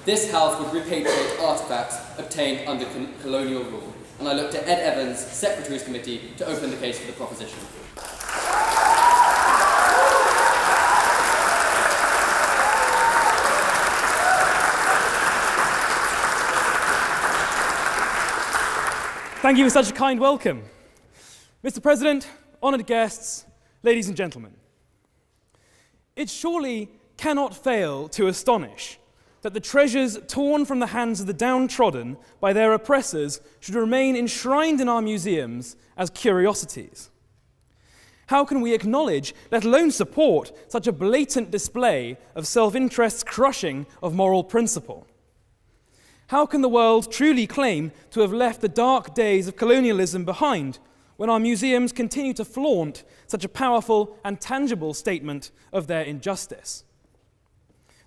this House would repatriate artefacts obtained under colonial rule, and I look to Ed Evans, Secretary's Committee, to open the case for the proposition. Thank you for such a kind welcome. Mr. President, honoured guests, ladies and gentlemen. It surely cannot fail to astonish that the treasures torn from the hands of the downtrodden by their oppressors should remain enshrined in our museums as curiosities. How can we acknowledge, let alone support, such a blatant display of self-interest's crushing of moral principle? How can the world truly claim to have left the dark days of colonialism behind when our museums continue to flaunt such a powerful and tangible statement of their injustice?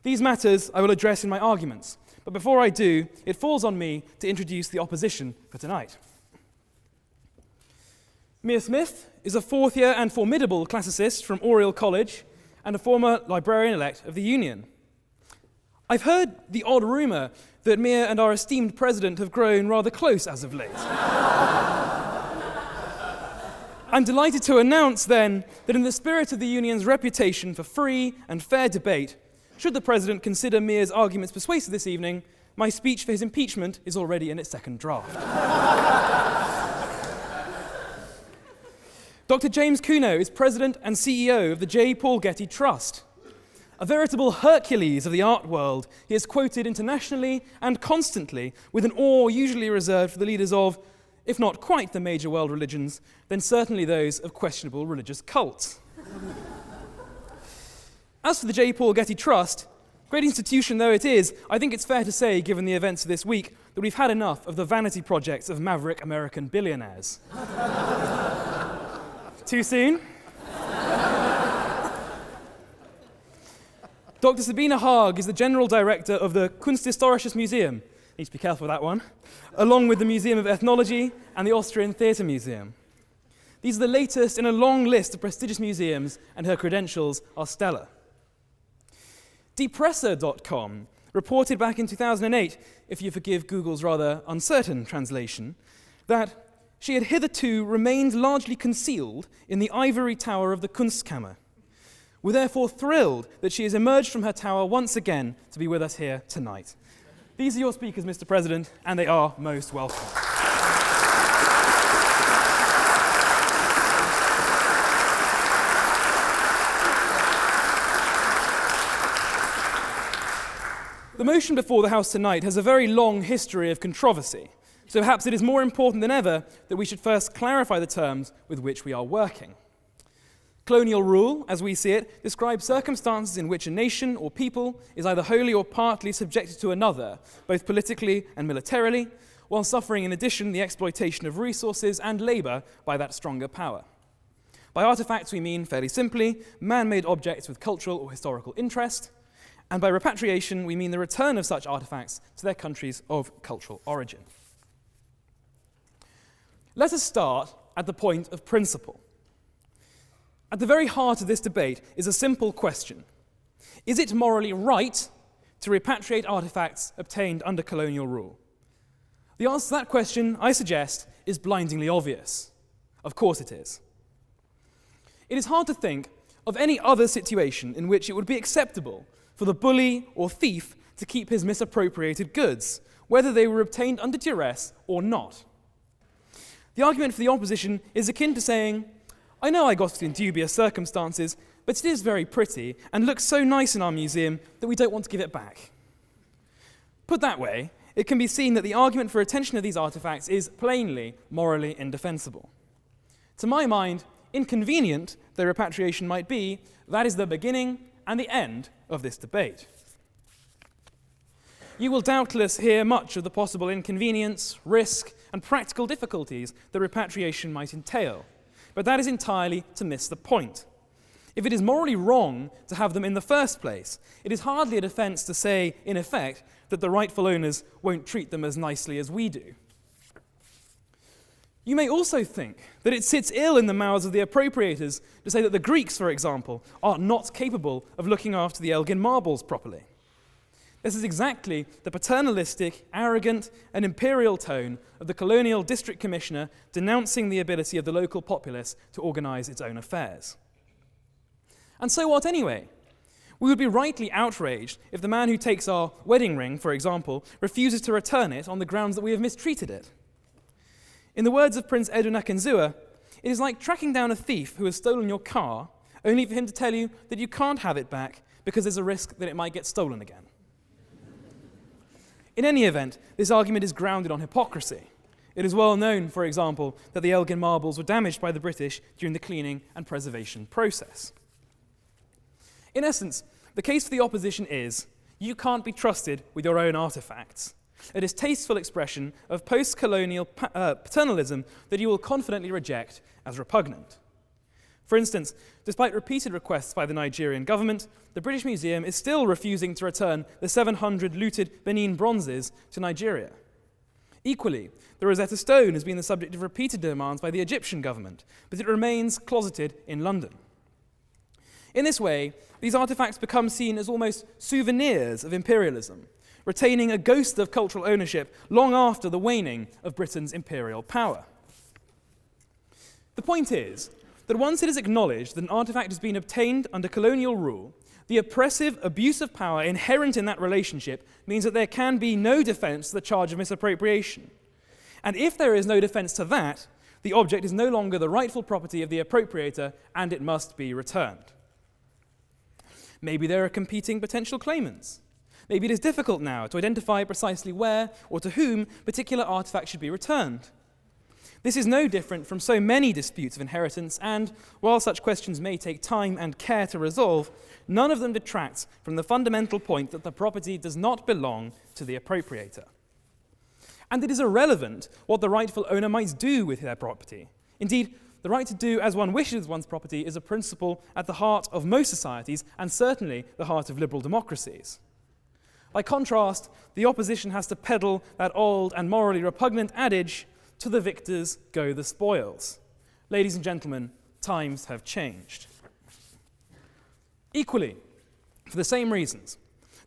These matters I will address in my arguments, but before I do, it falls on me to introduce the opposition for tonight. Mia Smith is a fourth-year and formidable classicist from Oriel College and a former librarian-elect of the Union. I've heard the odd rumour that Mia and our esteemed president have grown rather close as of late. I'm delighted to announce, then, that in the spirit of the Union's reputation for free and fair debate, should the president consider Mia's arguments persuasive this evening, my speech for his impeachment is already in its second draft. Dr. James Kuno is president and CEO of the J. Paul Getty Trust. A veritable Hercules of the art world, he is quoted internationally and constantly with an awe usually reserved for the leaders of, if not quite the major world religions, then certainly those of questionable religious cults. As for the J. Paul Getty Trust, great institution though it is, I think it's fair to say, given the events of this week, that we've had enough of the vanity projects of maverick American billionaires. Too soon? Dr. Sabine Haag is the General Director of the Kunsthistorisches Museum, need to be careful with that one, along with the Museum of Ethnology and the Austrian Theatre Museum. These are the latest in a long list of prestigious museums, and her credentials are stellar. Depresser.com reported back in 2008, if you forgive Google's rather uncertain translation, that she had hitherto remained largely concealed in the ivory tower of the Kunstkammer. We're therefore thrilled that she has emerged from her tower once again to be with us here tonight. These are your speakers, Mr. President, and they are most welcome. The motion before the House tonight has a very long history of controversy, so perhaps it is more important than ever that we should first clarify the terms with which we are working. Colonial rule, as we see it, describes circumstances in which a nation or people is either wholly or partly subjected to another, both politically and militarily, while suffering in addition the exploitation of resources and labour by that stronger power. By artefacts we mean, fairly simply, man-made objects with cultural or historical interest, and by repatriation we mean the return of such artefacts to their countries of cultural origin. Let us start at the point of principle. At the very heart of this debate is a simple question. Is it morally right to repatriate artefacts obtained under colonial rule? The answer to that question, I suggest, is blindingly obvious. Of course it is. It is hard to think of any other situation in which it would be acceptable for the bully or thief to keep his misappropriated goods, whether they were obtained under duress or not. The argument for the opposition is akin to saying, I know I got it in dubious circumstances, but it is very pretty and looks so nice in our museum that we don't want to give it back. Put that way, it can be seen that the argument for retention of these artefacts is plainly morally indefensible. To my mind, inconvenient though repatriation might be, that is the beginning and the end of this debate. You will doubtless hear much of the possible inconvenience, risk, and practical difficulties that repatriation might entail. But that is entirely to miss the point. If it is morally wrong to have them in the first place, it is hardly a defense to say, in effect, that the rightful owners won't treat them as nicely as we do. You may also think that it sits ill in the mouths of the appropriators to say that the Greeks, for example, are not capable of looking after the Elgin marbles properly. This is exactly the paternalistic, arrogant, and imperial tone of the colonial district commissioner denouncing the ability of the local populace to organise its own affairs. And so what anyway? We would be rightly outraged if the man who takes our wedding ring, for example, refuses to return it on the grounds that we have mistreated it. In the words of Prince Edwin Akinzua, it is like tracking down a thief who has stolen your car, only for him to tell you that you can't have it back because there's a risk that it might get stolen again. In any event, this argument is grounded on hypocrisy. It is well known, for example, that the Elgin marbles were damaged by the British during the cleaning and preservation process. In essence, the case for the opposition is, you can't be trusted with your own artefacts, a distasteful expression of post-colonial paternalism that you will confidently reject as repugnant. For instance, despite repeated requests by the Nigerian government, the British Museum is still refusing to return the 700 looted Benin bronzes to Nigeria. Equally, the Rosetta Stone has been the subject of repeated demands by the Egyptian government, but it remains closeted in London. In this way, these artefacts become seen as almost souvenirs of imperialism, retaining a ghost of cultural ownership long after the waning of Britain's imperial power. The point is that once it is acknowledged that an artefact has been obtained under colonial rule, the oppressive abuse of power inherent in that relationship means that there can be no defense to the charge of misappropriation. And if there is no defense to that, the object is no longer the rightful property of the appropriator and it must be returned. Maybe there are competing potential claimants. Maybe it is difficult now to identify precisely where or to whom particular artifacts should be returned. This is no different from so many disputes of inheritance, and while such questions may take time and care to resolve, none of them detracts from the fundamental point that the property does not belong to the appropriator. And it is irrelevant what the rightful owner might do with their property. Indeed, the right to do as one wishes with one's property is a principle at the heart of most societies, and certainly the heart of liberal democracies. By contrast, the opposition has to peddle that old and morally repugnant adage, "To the victors go the spoils." Ladies and gentlemen, times have changed. Equally, for the same reasons,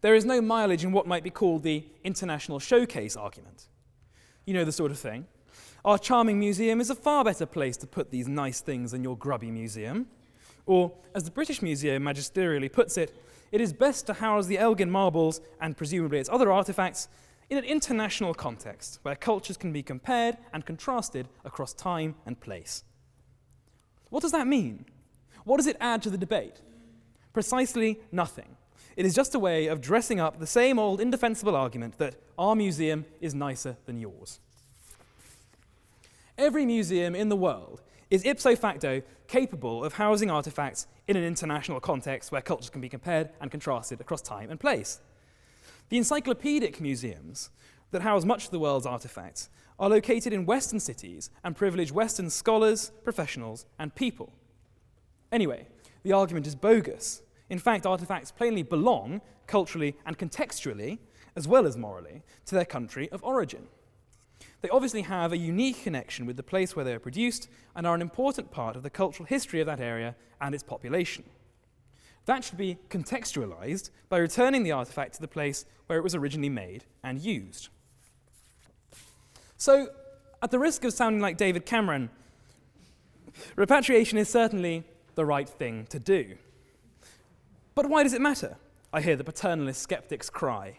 there is no mileage in what might be called the international showcase argument. You know the sort of thing. Our charming museum is a far better place to put these nice things than your grubby museum. Or, as the British Museum magisterially puts it, it is best to house the Elgin marbles, and presumably its other artefacts, in an international context where cultures can be compared and contrasted across time and place. What does that mean? What does it add to the debate? Precisely nothing. It is just a way of dressing up the same old indefensible argument that our museum is nicer than yours. Every museum in the world is ipso facto capable of housing artifacts in an international context where cultures can be compared and contrasted across time and place. The encyclopedic museums that house much of the world's artifacts are located in Western cities and privilege Western scholars, professionals, and people. Anyway, the argument is bogus. In fact, artifacts plainly belong, culturally and contextually, as well as morally, to their country of origin. They obviously have a unique connection with the place where they are produced and are an important part of the cultural history of that area and its population. That should be contextualized by returning the artifact to the place where it was originally made and used. So, at the risk of sounding like David Cameron, repatriation is certainly the right thing to do. But why does it matter? I hear the paternalist skeptics cry.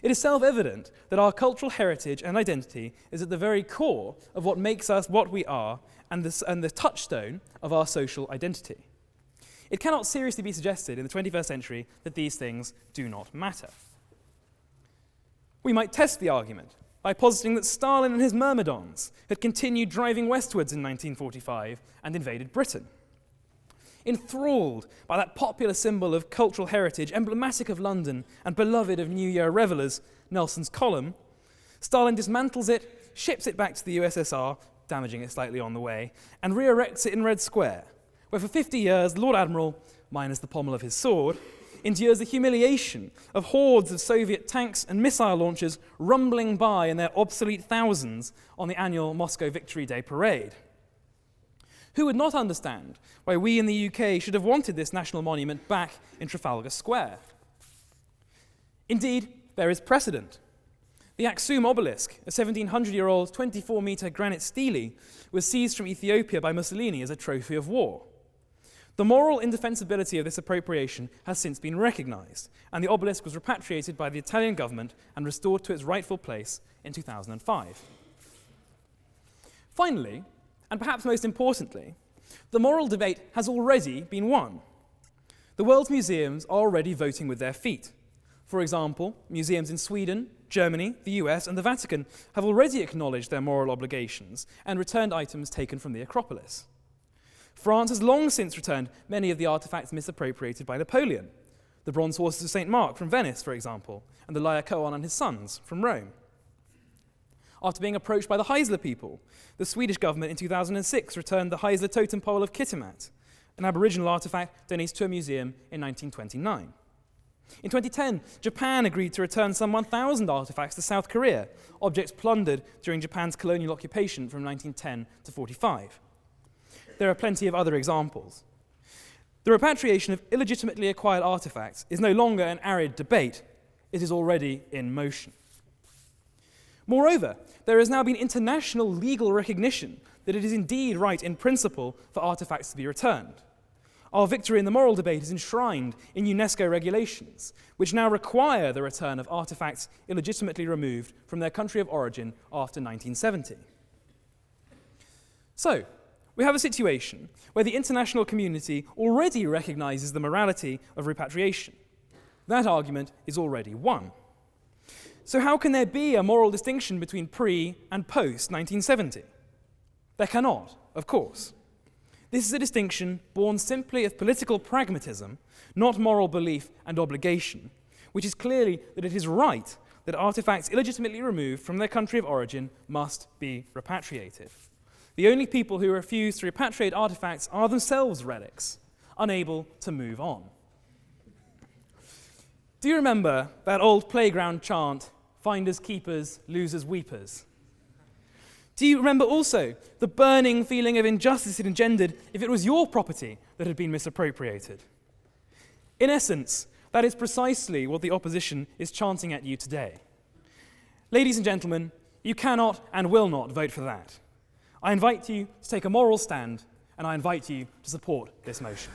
It is self-evident that our cultural heritage and identity is at the very core of what makes us what we are and the touchstone of our social identity. It cannot seriously be suggested in the 21st century that these things do not matter. We might test the argument by positing that Stalin and his myrmidons had continued driving westwards in 1945 and invaded Britain. Enthralled by that popular symbol of cultural heritage, emblematic of London and beloved of New Year revellers, Nelson's column, Stalin dismantles it, ships it back to the USSR, damaging it slightly on the way, and re-erects it in Red Square, where for 50 years the Lord Admiral, minus the pommel of his sword, endures the humiliation of hordes of Soviet tanks and missile launchers rumbling by in their obsolete thousands on the annual Moscow Victory Day parade. Who would not understand why we in the UK should have wanted this national monument back in Trafalgar Square? Indeed, there is precedent. The Aksum obelisk, a 1700-year-old 24-metre granite stele, was seized from Ethiopia by Mussolini as a trophy of war. The moral indefensibility of this appropriation has since been recognised, and the obelisk was repatriated by the Italian government and restored to its rightful place in 2005. Finally, and perhaps most importantly, the moral debate has already been won. The world's museums are already voting with their feet. For example, museums in Sweden, Germany, the US, and the Vatican have already acknowledged their moral obligations and returned items taken from the Acropolis. France has long since returned many of the artefacts misappropriated by Napoleon, the bronze horses of St. Mark from Venice, for example, and the Laocoon and his sons from Rome. After being approached by the Heisler people, the Swedish government in 2006 returned the Heisler totem pole of Kitimat, an Aboriginal artefact donated to a museum in 1929. In 2010, Japan agreed to return some 1,000 artifacts to South Korea, objects plundered during Japan's colonial occupation from 1910 to 45. There are plenty of other examples. The repatriation of illegitimately acquired artifacts is no longer an arid debate. It is already in motion. Moreover, there has now been international legal recognition that it is indeed right in principle for artifacts to be returned. Our victory in the moral debate is enshrined in UNESCO regulations, which now require the return of artifacts illegitimately removed from their country of origin after 1970. So, we have a situation where the international community already recognizes the morality of repatriation. That argument is already won. So how can there be a moral distinction between pre- and post-1970? There cannot, of course. This is a distinction born simply of political pragmatism, not moral belief and obligation, which is clearly that it is right that artifacts illegitimately removed from their country of origin must be repatriated. The only people who refuse to repatriate artifacts are themselves relics, unable to move on. Do you remember that old playground chant, "Finders keepers, losers weepers"? Do you remember also the burning feeling of injustice it engendered if it was your property that had been misappropriated? In essence, that is precisely what the opposition is chanting at you today. Ladies and gentlemen, you cannot and will not vote for that. I invite you to take a moral stand, and I invite you to support this motion.